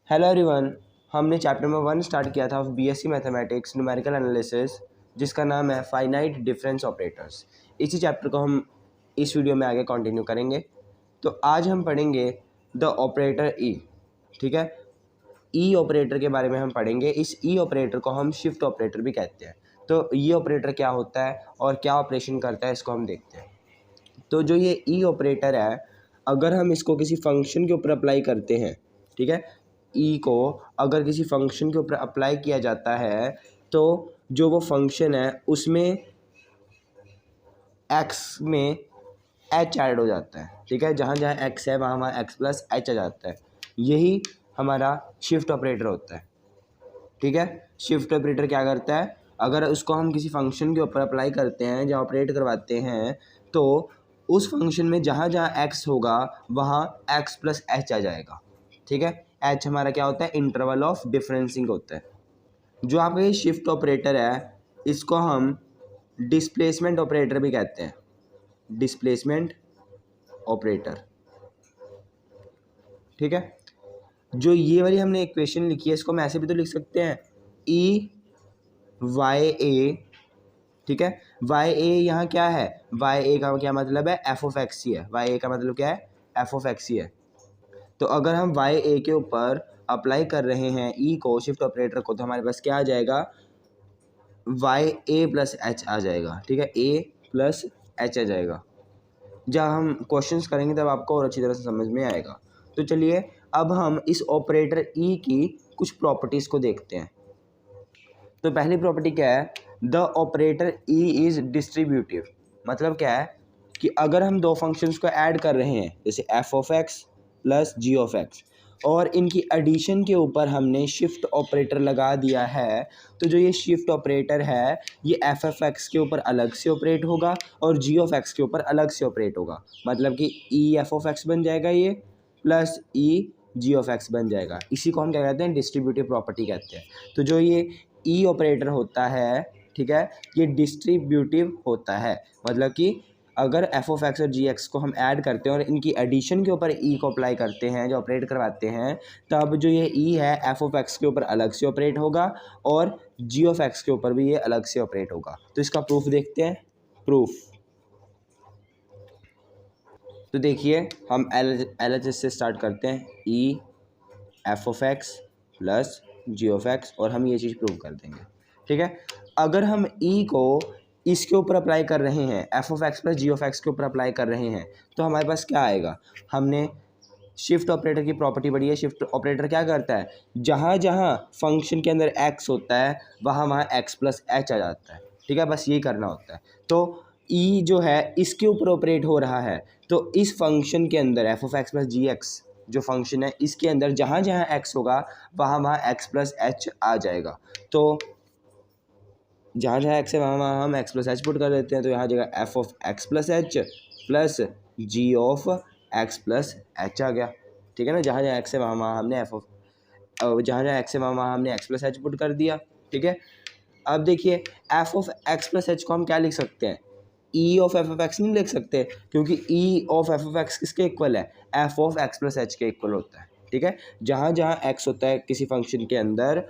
Hello everyone, हमने chapter number 1 start किया था बीएससी मैथमेटिक्स न्यूमेरिकल एनालिसिस, जिसका नाम है फाइनाइट डिफरेंस ऑपरेटर्स। इसी चैप्टर को हम इस वीडियो में आगे कंटिन्यू करेंगे। तो आज हम पढ़ेंगे द ऑपरेटर ई। ठीक है, ई ऑपरेटर के बारे में हम पढ़ेंगे। इस ई ऑपरेटर को हम शिफ्ट ऑपरेटर भी कहते हैं। तो ई ऑपरेटर क्या होता है और क्या ऑपरेशन करता है, इसको हम देखते हैं। तो जो ये ई ऑपरेटर है, अगर हम इसको किसी फंक्शन के ऊपर अप्लाई करते हैं, ठीक है, ई को अगर किसी फंक्शन के ऊपर अप्लाई किया जाता है तो जो वो फंक्शन है उसमें एक्स में एच ऐड हो जाता है। ठीक है, जहाँ जहाँ एक्स है वहाँ वहाँ एक्स प्लस एच आ जाता है। यही हमारा शिफ्ट ऑपरेटर होता है। ठीक है, शिफ्ट ऑपरेटर क्या करता है, अगर उसको हम किसी फंक्शन के ऊपर अप्लाई करते हैं, जहाँ ऑपरेट करवाते हैं, तो उस फंक्शन में जहाँ जहाँ एक्स होगा वहाँ एक्स प्लस एच आ जाएगा। ठीक है, एच हमारा क्या होता है, इंटरवल ऑफ डिफरेंसिंग होता है। जो आपका ये शिफ्ट ऑपरेटर है, इसको हम डिस्प्लेसमेंट ऑपरेटर भी कहते हैं। Displacement operator. ठीक है, जो ये वाली हमने इक्वेशन लिखी है, इसको हम ऐसे भी तो लिख सकते हैं, ई वाई ए। ठीक है, वाई ए यहाँ क्या है, वाई ए का क्या मतलब है, एफ ऑफ एक्स ही है। वाई ए का मतलब क्या है, एफ ऑफ एक्स ही है। तो अगर हम वाई ए के ऊपर अप्लाई कर रहे हैं ई को, शिफ्ट ऑपरेटर को, तो हमारे पास क्या आ जाएगा, वाई ए प्लस एच आ जाएगा। ठीक है, ए प्लस एच आ जाएगा। जब हम क्वेश्चंस करेंगे तब आपको और अच्छी तरह से समझ में आएगा। तो चलिए अब हम इस ऑपरेटर ई की कुछ प्रॉपर्टीज़ को देखते हैं। तो पहली प्रॉपर्टी क्या है, the operator E is distributive. मतलब क्या है कि अगर हम दो फंक्शंस को ऐड कर रहे हैं, जैसे f of x plus ji of x, और इनकी एडिशन के ऊपर हमने शिफ्ट ऑपरेटर लगा दिया है, तो जो ये शिफ्ट ऑपरेटर है ये एफ ऑफ एक्स के ऊपर अलग से ऑपरेट होगा और जी ऑफ एक्स के ऊपर अलग से ऑपरेट होगा। मतलब कि ई एफ ऑफ एक्स बन जाएगा ये, plus e g of x बन जाएगा। इसी को हम क्या कहते हैं, डिस्ट्रीब्यूटिव प्रॉपर्टी कहते हैं। तो जो ये ई ऑपरेटर होता है, ठीक है, ये डिस्ट्रीब्यूटिव होता है। मतलब कि अगर एफ ऑफ एक्स और जी एक्स को हम ऐड करते हैं और इनकी एडिशन के ऊपर ई को अप्लाई करते हैं, जो ऑपरेट करवाते हैं, तब जो ये ई है एफ ऑफ एक्स के ऊपर अलग से ऑपरेट होगा और जी ऑफ एक्स के ऊपर भी ये अलग से ऑपरेट होगा। तो इसका प्रूफ देखते हैं। प्रूफ तो देखिए, हम एल एच एस से स्टार्ट करते हैं, e f of x plus ji of x, और हम ये चीज़ प्रूव कर देंगे। ठीक है, अगर हम ई को इसके ऊपर अप्लाई कर रहे हैं, f of x plus ji of x के ऊपर अप्लाई कर रहे हैं, तो हमारे पास क्या आएगा, हमने शिफ्ट ऑपरेटर की प्रॉपर्टी पढ़ी है। शिफ्ट ऑपरेटर क्या करता है, जहाँ जहाँ फंक्शन के अंदर एक्स होता है वहाँ वहाँ एक्स प्लस एच आ जाता है। ठीक है, बस यही करना होता है। तो ई जो है इसके ऊपर ऑपरेट हो रहा है, तो इस फंक्शन के अंदर f of x plus g x जो फंक्शन है, इसके अंदर जहाँ जहाँ एक्स होगा वहाँ वहाँ एक्स प्लस एच आ जाएगा। तो जहाँ जहाँ एक्स है वहाँ वहाँ हम एक्स प्लस एच पुट कर देते हैं। तो यहाँ जगह F of x plus H plus ji of x plus H आ गया। ठीक है ना, जहाँ जहाँ एक्स है वहाँ वहाँ हमने एफ ऑफ जहाँ जहाँ एक्स है वहाँ वहाँ हमने एक्स प्लस एच पुट कर दिया। ठीक है, अब देखिए F of x plus H को हम क्या लिख सकते हैं, ई ऑफ एफ ऑफ एक्स नहीं लिख सकते, क्योंकि ई ऑफ एफ ऑफ एक्स किसके इक्वल है, F of x plus H के इक्वल होता है। ठीक है, जहाँ जहाँ एक्स होता है किसी फंक्शन के अंदर,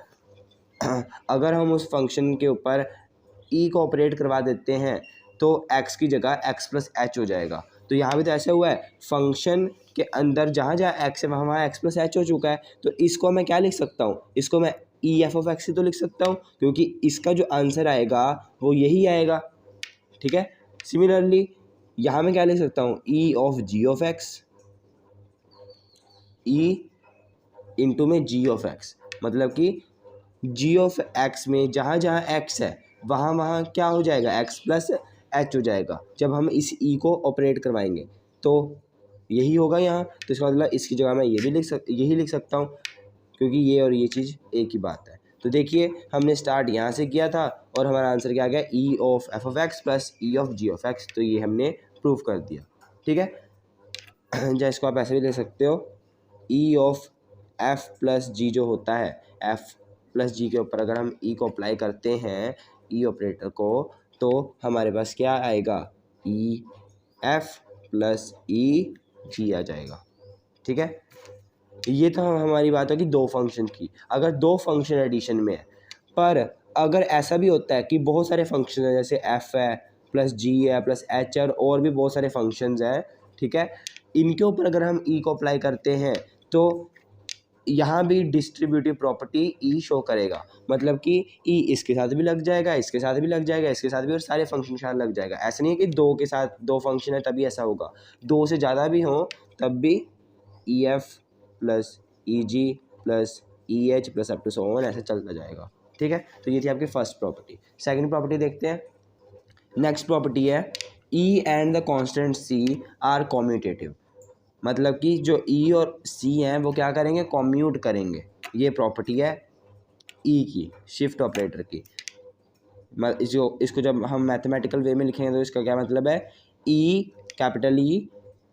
अगर हम उस फंक्शन के ऊपर ई को ऑपरेट करवा देते हैं तो एक्स की जगह एक्स प्लस एच हो जाएगा। तो यहाँ भी तो ऐसा हुआ है, फंक्शन के अंदर जहाँ जहाँ एक्स है वहाँ वहाँ एक्स प्लस एच हो चुका है। तो इसको मैं क्या लिख सकता हूँ, इसको मैं ई एफ ऑफ एक्स ही तो लिख सकता हूँ, क्योंकि इसका जो आंसर आएगा वो यही आएगा। ठीक है, सिमिलरली यहाँ मैं क्या लिख सकता हूँ, e of g of x, e into में जी ऑफ एक्स, मतलब कि जी ऑफ एक्स में जहाँ जहाँ एक्स है वहाँ वहाँ क्या हो जाएगा, एक्स प्लस एच हो जाएगा जब हम इस ई को ऑपरेट करवाएंगे। तो यही होगा यहाँ। तो इसका मतलब इसकी जगह मैं ये भी यही लिख सकता हूँ, क्योंकि ये और ये चीज़ एक ही बात है। तो देखिए हमने स्टार्ट यहाँ से किया था और हमारा आंसर क्या आ गया, e of F of x plus e of g of x. तो ये हमने प्रूव कर दिया। ठीक है, या इसको आप ऐसे भी ले सकते हो, ई ऑफ एफ प्लस जी जो होता है, एफ प्लस जी के ऊपर अगर हम ई को अप्लाई करते हैं, ई ऑपरेटर को, तो हमारे पास क्या आएगा, ई एफ प्लस ई जी आ जाएगा। ठीक है, ये तो हमारी बात होगी दो फंक्शन की, अगर दो फंक्शन एडिशन में है। पर अगर ऐसा भी होता है कि बहुत सारे फंक्शन हैं, जैसे एफ है प्लस जी है प्लस एच है और भी बहुत सारे फंक्शंस हैं, ठीक है, इनके ऊपर अगर हम ई को अप्लाई करते हैं तो यहाँ भी डिस्ट्रीब्यूटिव प्रॉपर्टी ई शो करेगा, मतलब कि ई इसके साथ भी लग जाएगा, इसके साथ भी लग जाएगा, इसके साथ भी, और सारे फंक्शन के साथ लग जाएगा। ऐसा नहीं है कि दो के साथ दो फंक्शन है तभी ऐसा होगा, दो से ज़्यादा भी हो तब भी e f plus e g plus e h plus up to so on ऐसे चलता जाएगा, ठीक है। तो ये थी आपकी फर्स्ट प्रॉपर्टी। सेकंड प्रॉपर्टी देखते हैं। नेक्स्ट प्रॉपर्टी है e and the constant c are commutative, मतलब कि जो ई और सी हैं वो क्या करेंगे, कॉम्यूट करेंगे। ये प्रॉपर्टी है ई की, शिफ्ट ऑपरेटर की। जो इसको जब हम मैथमेटिकल वे में लिखेंगे तो इसका क्या मतलब है, ई कैपिटल ई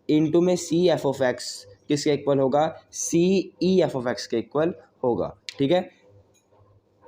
इंटू में सी एफ ऑफ एक्स किसके इक्वल होगा, सी ई एफ ऑफ एक्स के इक्वल होगा, ठीक है।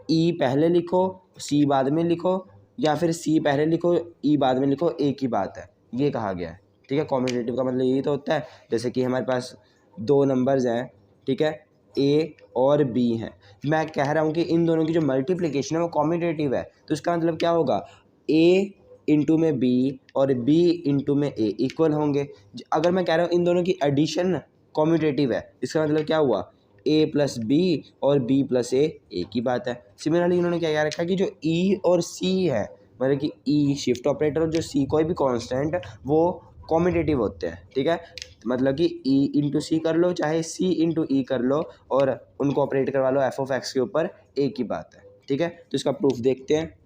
ई पहले लिखो सी बाद में लिखो, या फिर सी पहले लिखो ई बाद में लिखो, एक ही बात है, ये कहा गया है, ठीक है। कॉम्यूटेटिव का मतलब यही तो होता है, जैसे कि हमारे पास दो नंबर्स हैं, ठीक है, ए और बी हैं, मैं कह रहा हूँ कि इन दोनों की जो मल्टीप्लिकेशन है वो कॉम्यूटेटिव है, तो इसका मतलब क्या होगा, ए इंटू में बी और बी इंटू में ए इक्वल होंगे। अगर मैं कह रहा हूँ इन दोनों की एडिशन कॉम्यूटेटिव है, इसका मतलब क्या हुआ, ए प्लस बी और बी प्लस ए एक ही बात है। सिमिलरली इन्होंने क्या रखा कि जो ई और सी है, मतलब कि ई शिफ्ट ऑपरेटर और जो सी कोई भी कांस्टेंट वो कॉम्यूटेटिव होते हैं, ठीक है। मतलब कि ई इंटू सी कर लो चाहे सी इंटू ई कर लो और उनको ऑपरेट करवा लो एफ ऑफ एक्स के ऊपर, एक ही बात है, ठीक है। तो इसका प्रूफ देखते हैं।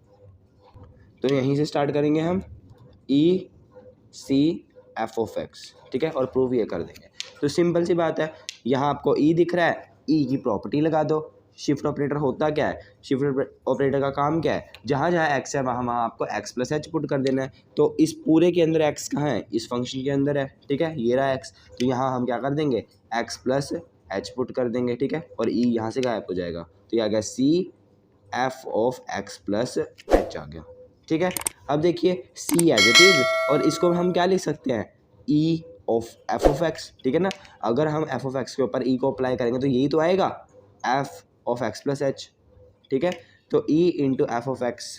तो यहीं से स्टार्ट करेंगे हम, ई सी एफ ऑफ एक्स, ठीक है, और प्रूफ ये कर देंगे। तो सिंपल सी बात है, यहाँ आपको ई दिख रहा है, ई की प्रॉपर्टी लगा दो। शिफ्ट ऑपरेटर होता क्या है, शिफ्ट ऑपरेटर का काम क्या है, जहाँ जहाँ एक्स है वहाँ वहाँ आपको एक्स प्लस एच पुट कर देना है। तो इस पूरे के अंदर एक्स कहाँ है, इस फंक्शन के अंदर है, ठीक है, ये रहा एक्स, तो यहाँ हम क्या कर देंगे, एक्स प्लस एच पुट कर देंगे, ठीक है, और ई यहाँ से गायब हो जाएगा, तो ये आ गया C F of x plus H आ गया, ठीक है। अब देखिए सी एज इट इज, और इसको हम क्या लिख सकते हैं, ई ऑफ एफ ऑफ एक्स, ठीक है ना। अगर हम एफ ऑफ एक्स के ऊपर ई को अप्लाई करेंगे तो यही तो आएगा, F of x plus H, ठीक है। तो E into F of X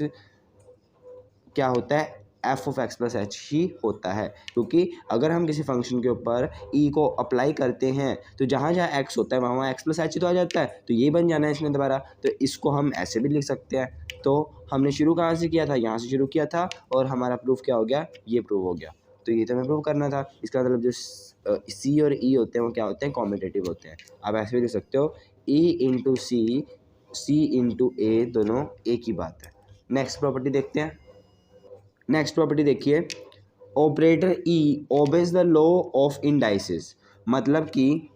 क्या होता है, F of x plus H ही होता है, क्योंकि अगर हम किसी फंक्शन के ऊपर ई को अप्लाई करते हैं तो जहाँ जहाँ एक्स होता है वहाँ वहाँ एक्स प्लस एच ही तो आ जाता है, तो ये बन जाना है इसने दोबारा। तो इसको हम ऐसे भी लिख सकते हैं। तो हमने शुरू कहाँ से किया था, यहाँ से शुरू किया था, और हमारा प्रूफ क्या हो गया, ये प्रूव हो गया। तो ये तो हमें प्रूव करना था। इसका मतलब जो सी और ई होते हैं वो क्या होते हैं, कॉम्यूटेटिव होते हैं। आप ऐसे भी लिख सकते हो, ई इंटू सी इंटू ए दोनों एक ही बात है। नेक्स्ट प्रॉपर्टी देखते हैं। नेक्स्ट प्रॉपर्टी देखिए, operator E obeys the law of indices, मतलब कि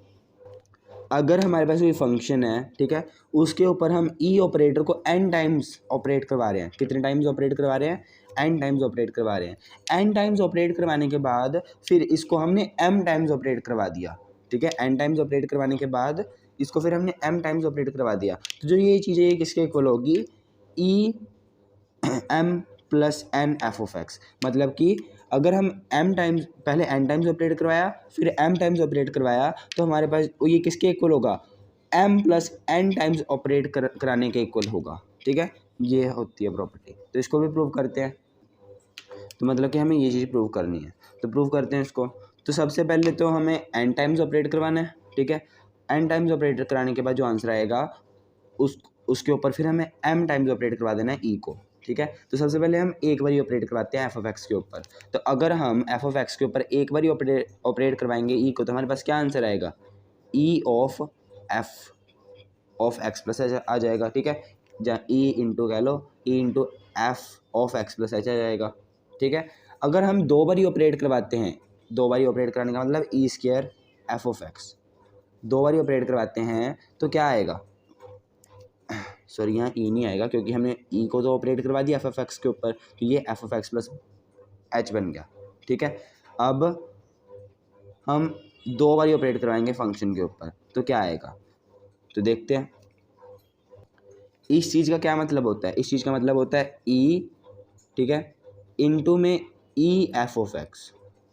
अगर हमारे पास कोई फंक्शन है, ठीक है, उसके ऊपर हम ई ऑपरेटर को एन टाइम्स ऑपरेट करवा रहे हैं। कितने टाइम्स ऑपरेट करवा रहे हैं, एन टाइम्स ऑपरेट करवा रहे हैं। एन टाइम्स ऑपरेट करवाने के बाद फिर इसको हमने एम टाइम्स ऑपरेट करवा दिया, ठीक है। एन टाइम्स ऑपरेट करवाने के बाद इसको फिर हमने एम टाइम्स ऑपरेट करवा दिया, तो जो ये चीज़ है ये किसके इक्वल होगी, e m plus n f of x. मतलब कि अगर हम एम टाइम्स पहले एन टाइम्स ऑपरेट करवाया फिर एम टाइम्स ऑपरेट करवाया तो हमारे पास ये किसके इक्वल होगा, m plus n times operate कराने के इक्वल होगा, ठीक है। ये होती है प्रॉपर्टी। तो इसको भी प्रूव करते हैं। तो मतलब कि हमें ये चीज़ प्रूव करनी है, तो प्रूव करते हैं इसको। तो सबसे पहले तो हमें एन टाइम्स ऑपरेट करवाना है, ठीक है। एन टाइम्स ऑपरेट कराने के बाद जो आंसर आएगा उसके ऊपर फिर हमें एम टाइम्स ऑपरेट करवा देना है ई को, ठीक है। तो सबसे पहले हम एक बार ऑपरेट करवाते हैं एफ ऑफ एक्स के ऊपर। तो अगर हम एफ ऑफ एक्स के ऊपर एक बार ऑपरेट करवाएंगे ई को, तो हमारे पास क्या आंसर आएगा, E of F of x plus H आ जाएगा, ठीक है। जहाँ ई इंटू कह लो E into F of x plus H आ जाएगा, ठीक है। अगर हम दो बार ऑपरेट करवाते हैं, दो बार ऑपरेट कराने का मतलब E square F of x, दो बार ऑपरेट करवाते हैं तो क्या आएगा, सॉरी यहाँ ई नहीं आएगा क्योंकि हमने ई को तो ऑपरेट करवा दिया एफ ऑफ एक्स के ऊपर, तो ये F of x plus H बन गया, ठीक है। अब हम दो बार ऑपरेट करवाएंगे फंक्शन के ऊपर तो क्या आएगा, तो देखते हैं। इस चीज़ का क्या मतलब होता है, इस चीज़ का मतलब होता है ई, ठीक है, इनटू में ई एफ ऑफ एक्स,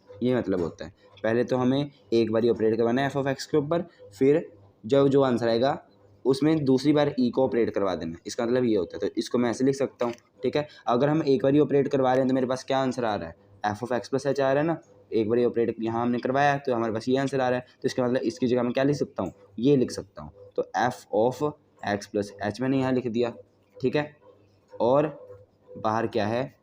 ये मतलब होता है। पहले तो हमें एक बार ऑपरेट करवाना है एफ ऑफ एक्स के ऊपर, फिर जब जो आंसर आएगा उसमें दूसरी बार ई को ऑपरेट करवा देना, इसका मतलब ये होता है। तो इसको मैं ऐसे लिख सकता हूँ, ठीक है। अगर हम एक बार ऑपरेट करवा रहे हैं तो मेरे पास क्या आंसर आ रहा है, F of x plus H आ रहा है ना। एक बार ऑपरेट यहाँ हमने करवाया तो हमारे पास ये आंसर आ रहा है। तो इसका मतलब इसकी जगह मैं क्या लिख सकता हूँ, ये लिख सकता हूँ। तो F of x plus H मैंने यहाँ लिख दिया, ठीक है। और बाहर क्या है,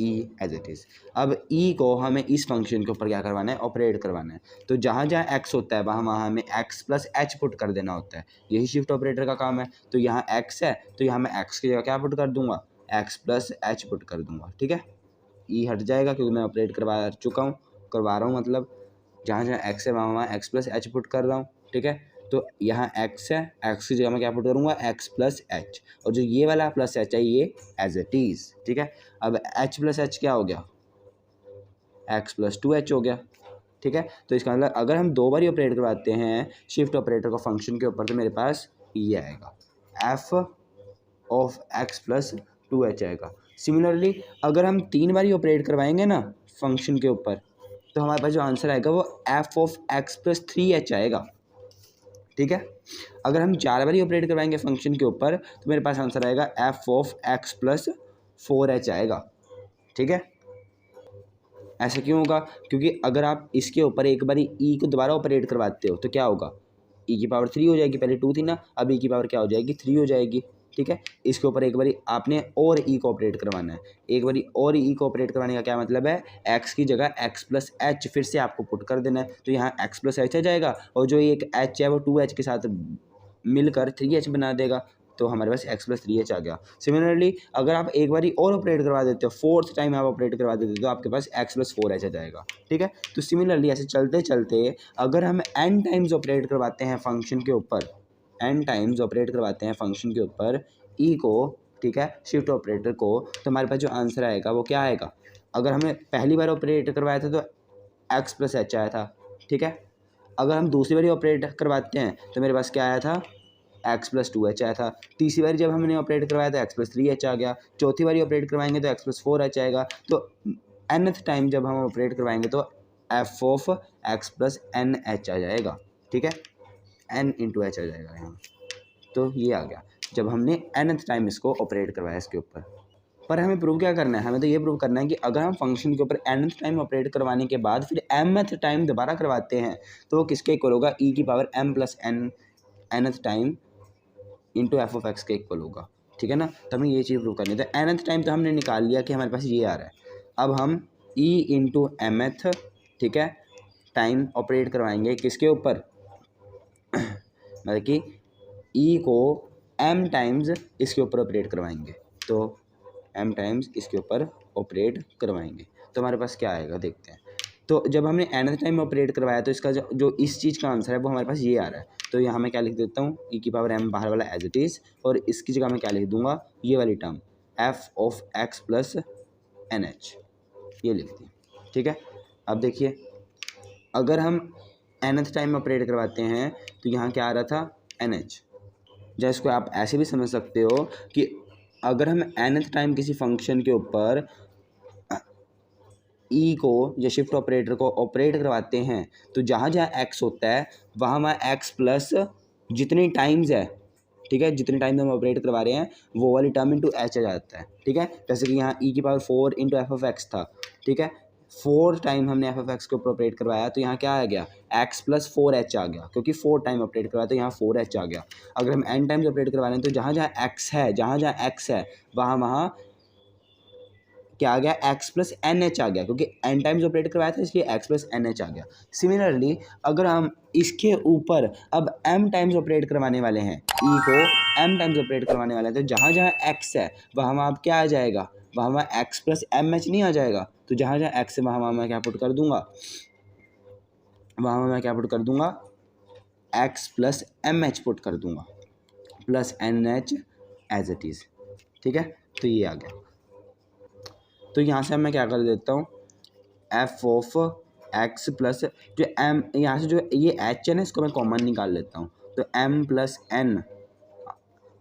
ई एज इट इज़। अब ई को हमें इस फंक्शन के ऊपर क्या करवाना है, ऑपरेट करवाना है। तो जहाँ जहाँ एक्स होता है वहाँ हमें एक्स प्लस एच पुट कर देना होता है, यही शिफ्ट ऑपरेटर का काम है। तो यहाँ एक्स है तो यहाँ मैं एक्स की जगह क्या पुट कर दूंगा, एक्स प्लस एच पुट कर दूंगा, ठीक है। ई हट जाएगा क्योंकि मैं ऑपरेट करवा रहा हूँ मतलब जहाँ जहाँ एक्स है वहाँ एक्स प्लस एच पुट कर रहा हूँ, ठीक है। तो यहाँ एक्स है, एक्स की जगह मैं क्या पुट करूँगा, एक्स प्लस एच, और जो ये वाला प्लस एच है ये एज इट इज़, ठीक है। अब एच प्लस एच क्या हो गया, एक्स प्लस टू एच हो गया, ठीक है। तो इसका मतलब अगर हम दो बार ही ऑपरेट करवाते हैं शिफ्ट ऑपरेटर को फंक्शन के ऊपर तो मेरे पास ये आएगा, F of x plus two H आएगा। सिमिलरली अगर हम तीन बार ही ऑपरेट करवाएंगे ना फंक्शन के ऊपर तो हमारे पास जो आंसर आएगा वो F of x plus three H आएगा, ठीक है। अगर हम चार बार ही ऑपरेट करवाएंगे फंक्शन के ऊपर तो मेरे पास आंसर आएगा F of x plus four H आएगा, ठीक है। ऐसा क्यों होगा, क्योंकि अगर आप इसके ऊपर एक बार ई को दोबारा ऑपरेट करवाते हो तो क्या होगा, ई की पावर थ्री हो जाएगी, पहले टू थी ना, अब ई की पावर क्या हो जाएगी, थ्री हो जाएगी, ठीक है। इसके ऊपर एक बारी आपने और ई को ऑपरेट करवाना है, एक बारी और ई को ऑपरेट करवाने का क्या मतलब है, एक्स की जगह एक्स प्लस एच फिर से आपको पुट कर देना है। तो यहाँ एक्स प्लस एच आ जाएगा और जो एक एच है वो टू एच के साथ मिलकर थ्री एच बना देगा, तो हमारे पास एक्स प्लस थ्री एच आ गया। सिमिलरली अगर आप एक बारी और ऑपरेट करवा देते हो, फोर्थ टाइम आप ऑपरेट करवा देते हो तो आपके पास एक्स प्लस फोर एच आ जाएगा, ठीक है। तो सिमिलरली ऐसे चलते चलते अगर हम एन टाइम्स ऑपरेट करवाते हैं फंक्शन के ऊपर, एन टाइम्स ऑपरेट करवाते हैं फंक्शन के ऊपर ई को, ठीक है, शिफ्ट ऑपरेटर को, तो हमारे पास जो आंसर आएगा वो क्या आएगा। अगर हमने पहली बार ऑपरेट करवाया था तो एक्स प्लस एच आया था, ठीक है। अगर हम दूसरी बार ऑपरेट करवाते हैं तो मेरे पास क्या आया था, एक्स प्लस टू एच आया था। तीसरी बार जब हमने ऑपरेट करवाया तो एक्स प्लस थ्री एच आ गया। चौथी बार ऑपरेट करवाएंगे तो एक्स प्लस फोर एच आएगा। तो nth टाइम जब हम ऑपरेट करवाएंगे तो F of x plus N H आ जाएगा, ठीक है, एन इंटू एच आ जाएगा यहाँ। तो ये आ गया जब हमने nth टाइम इसको ऑपरेट करवाया इसके ऊपर। पर हमें प्रूव क्या करना है, हमें तो ये प्रूव करना है कि अगर हम फंक्शन के ऊपर nth टाइम ऑपरेट करवाने के बाद फिर mth टाइम दोबारा करवाते हैं तो वो किसके इक्वल होगा, ई की power m plus n nth time into F of x के इक्वल होगा, ठीक है ना। तो हमें ये चीज़ प्रूव करनी है। तो nth टाइम तो हमने निकाल लिया कि हमारे पास ये आ रहा है। अब हम ई इंटू mth, ठीक है, टाइम ऑपरेट करवाएंगे किसके ऊपर, मतलब कि ई को m टाइम्स इसके ऊपर ऑपरेट करवाएंगे, तो m टाइम्स इसके ऊपर ऑपरेट करवाएंगे तो हमारे पास क्या आएगा देखते हैं। तो जब हमने nth टाइम ऑपरेट करवाया तो इसका जो इस चीज़ का आंसर है वो हमारे पास ये आ रहा है। तो यहाँ मैं क्या लिख देता हूँ, ई की पावर m बाहर वाला एज इट इज़, और इसकी जगह मैं क्या लिख दूंगा, ये वाली term f of x plus N h, ये लिख दी, ठीक है। अब देखिए अगर हम nth टाइम ऑपरेट करवाते हैं तो यहाँ क्या आ रहा था, एन एच। या इसको आप ऐसे भी समझ सकते हो कि अगर हम nth टाइम किसी फंक्शन के ऊपर ई को या शिफ्ट ऑपरेटर को ऑपरेट करवाते हैं तो जहाँ जहाँ एक्स होता है वहाँ एक्स प्लस जितनी टाइम्स है, ठीक है, जितने टाइम हम ऑपरेट करवा रहे हैं वो वाली टर्म इंटू एच आ जाता है, ठीक है। जैसे कि यहाँ ई की power four into F of x था, ठीक है, फोर टाइम हमने एफ ऑफ एक्स के ऊपर ऑपरेट करवाया तो यहाँ क्या आ गया, एक्स प्लस फोर एच आ गया, क्योंकि फोर टाइम ऑपरेट करवाया तो यहाँ फोर एच आ गया। अगर हम एन टाइम्स ऑपरेट करवा रहे हैं तो जहाँ जहाँ एक्स है वहाँ क्या आ गया, एक्स प्लस एन एच आ गया, क्योंकि एन टाइम्स ऑपरेट करवाया था इसलिए एक्स प्लस एन एच आ गया। सिमिलरली अगर हम इसके ऊपर अब एम टाइम्स ऑपरेट करवाने वाले हैं, ई को एम टाइम्स ऑपरेट करवाने वाले हैं तो जहाँ जहाँ एक्स है वहाँ अब क्या आ जाएगा, वहाँ एक्स प्लस एम एच नहीं आ जाएगा। तो जहाँ जहाँ एक्स है वहाँ मैं क्या पुट कर दूंगा, वहाँ मैं क्या पुट कर दूंगा, x plus m h put कर दूंगा plus N h as it is, ठीक है। तो ये आ गया। तो यहाँ से मैं क्या कर देता हूँ, एफ ऑफ एक्स प्लस जो एम, यहाँ से जो ये एच है ना इसको मैं कॉमन निकाल लेता हूँ, तो एम प्लस एन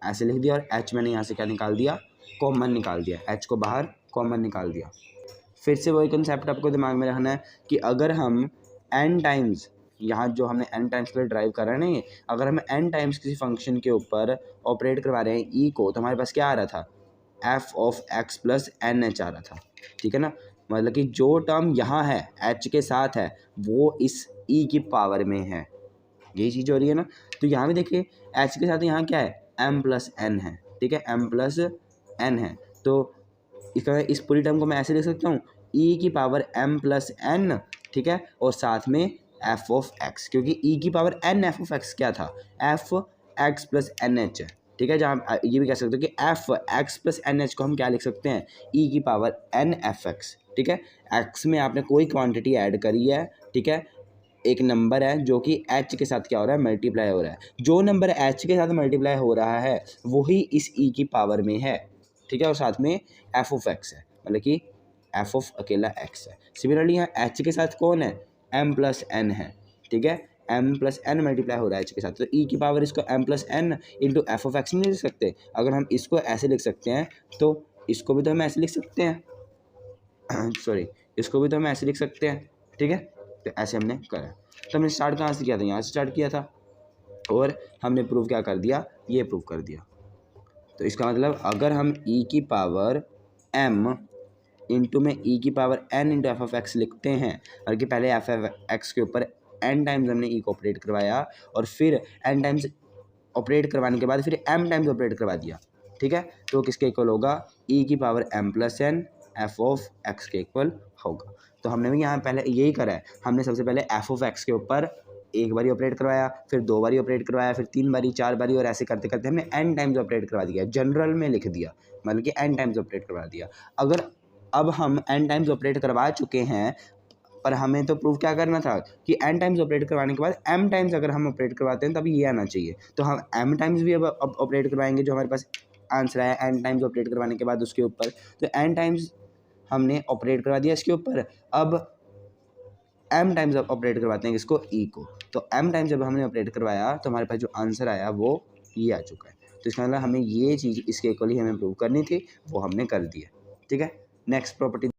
ऐसे लिख दिया और एच मैंने यहाँ से क्या निकाल दिया, कॉमन निकाल दिया, एच को बाहर कॉमन निकाल दिया। फिर से वही कंसेप्ट आपको दिमाग में रखना है कि अगर हम एन टाइम्स यहाँ जो हमने n टाइम्स के लिए ड्राइव करा है ना ये, अगर हम n टाइम्स किसी फंक्शन के ऊपर ऑपरेट करवा रहे हैं e को, तो हमारे पास क्या आ रहा था, f of x plus N H आ रहा था, ठीक है ना। मतलब कि जो टर्म यहाँ है h के साथ है वो इस e की पावर में है, यही चीज़ हो रही है ना। तो यहाँ भी देखिए h के साथ यहाँ क्या है, m प्लस एन है, ठीक है, m प्लस एन है। तो इसका इस पूरी टर्म को मैं ऐसे लिख सकता हूँ e की पावर m प्लस एन, ठीक है, और साथ में f ऑफ x, क्योंकि e की power n f of x क्या था, f x plus N h है, ठीक है। जहाँ ये भी कह सकते हो कि f x plus N h को हम क्या लिख सकते हैं, e की पावर n f x, ठीक है। x में आपने कोई क्वांटिटी ऐड करी है, ठीक है, एक नंबर है जो कि h के साथ क्या हो रहा है, मल्टीप्लाई हो रहा है। जो नंबर h के साथ मल्टीप्लाई हो रहा है वही इस e की पावर में है, ठीक है, और साथ में f ऑफ x है, मतलब कि f ऑफ अकेला x है। सिमिलरली यहाँ h के साथ कौन है, m प्लस एन है, ठीक है, m प्लस एन मल्टीप्लाई हो रहा है h के साथ, तो e की पावर इसको m plus n into F of x नहीं लिख सकते। अगर हम इसको ऐसे लिख सकते हैं तो इसको भी तो हम ऐसे लिख सकते हैं सॉरी, इसको भी तो हम ऐसे लिख सकते हैं, ठीक है। तो ऐसे हमने करा, तो हमने स्टार्ट कहाँ से किया था, यहाँ से स्टार्ट किया था, और हमने प्रूव क्या कर दिया, ये प्रूव कर दिया। तो इसका मतलब अगर हम e की पावर m इंटू में e की power n into F of x लिखते हैं, बल्कि पहले एफ ऑफ एक्स के ऊपर n टाइम्स हमने e को ऑपरेट करवाया और फिर n टाइम्स ऑपरेट करवाने के बाद फिर m टाइम्स ऑपरेट करवा दिया, ठीक है, तो किसके इक्वल होगा, e की power m plus n f of x के इक्वल होगा। तो हमने भी यहाँ पहले यही करा है, हमने सबसे पहले एफ ऑफ एक्स के ऊपर एक बारी ऑपरेट करवाया, फिर 2 बारी ऑपरेट करवाया, फिर 3 बारी, 4 बारी, और ऐसे करते करते हमने n टाइम्स ऑपरेट करवा दिया, जनरल में लिख दिया, मतलब कि n टाइम्स ऑपरेट करवा दिया। अगर अब हम n टाइम्स ऑपरेट करवा चुके हैं, पर हमें तो प्रूव क्या करना था कि n टाइम्स ऑपरेट करवाने के बाद m टाइम्स अगर हम ऑपरेट करवाते हैं तब ये आना चाहिए। तो हम m टाइम्स भी अब ऑपरेट करवाएंगे, जो हमारे पास आंसर आया n टाइम्स ऑपरेट करवाने के बाद उसके ऊपर, तो n टाइम्स हमने ऑपरेट करवा दिया इसके ऊपर, अब m टाइम्स ऑपरेट करवाते हैं इसको e को, तो m टाइम्स जब हमने ऑपरेट करवाया तो हमारे पास जो आंसर आया वो ये आ चुका है। तो इसका मतलब हमें ये चीज़ इसके इक्वली हमें प्रूव करनी थी, वो हमने कर दी है, ठीक है। Next property